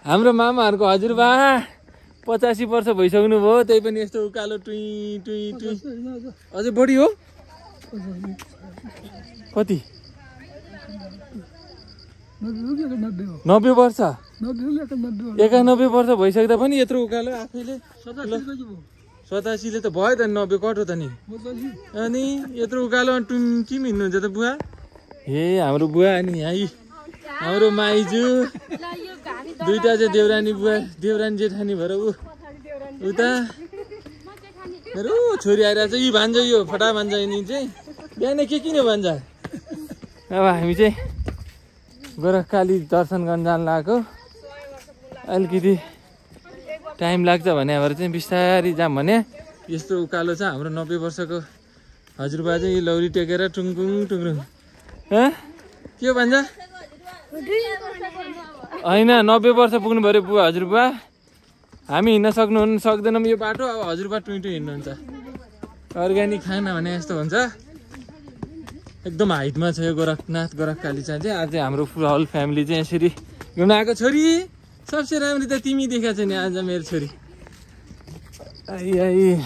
हाम्रो मामाहरूको हजुरबा 85 वर्ष भइसक्नु भयो, त्यही पनि यस्तो उकालो टुई टुई टुई। अझै बढी हो? कति? 90 वर्ष? 91 वर्ष भइसक्दा पनि यत्रो उकालो आफैले? 87ले त भयो त, 90 कटो त नि। अनि यत्रो उकालो टुङ्टिम हिँड्नुहुन्छ त बुवा? हे हाम्रो बुवा अनि यहाँ हाम्रो माइजू दुईटा चाहिँ देउरानी बुवा, देउरानी जेठानी भएर उता मेरो छोरी आइरहेको छ। यी भान्जा, यो फटा भान्जा यिनी चाहिँ बिहान के किन भन्छ। अब हामी चाहिँ गोरखकाली दर्शन गर्न जान लागेको। अलिकति टाइम लाग्छ भने भएर चाहिँ बिस्तारै जाम भने। यस्तो उकालो छ। हाम्रो 90 वर्षको हजुरबा चाहिँ लौरी टेकेर टुङटुङ टुङटुङ। के भन्छ? होइन 90 वर्ष पुग्नु पऱ्यो बुवा हजुरबा। हामी हिँड्न सक्दैनौँ यो बाटो। अब हजुरबा टुइटु हिँड्नुहुन्छ। अर्ग्यानिक खाना भने यस्तो हुन्छ। एकदम हाइटमा छ यो गोरखकाली चाहिँ। आज हाम्रो फुल फ्यामिली चाहिँ यसरी घुम्न आएको। छोरी सबसे राम्री त तिमी देखाएको छ नि आज मेरो छोरी। आई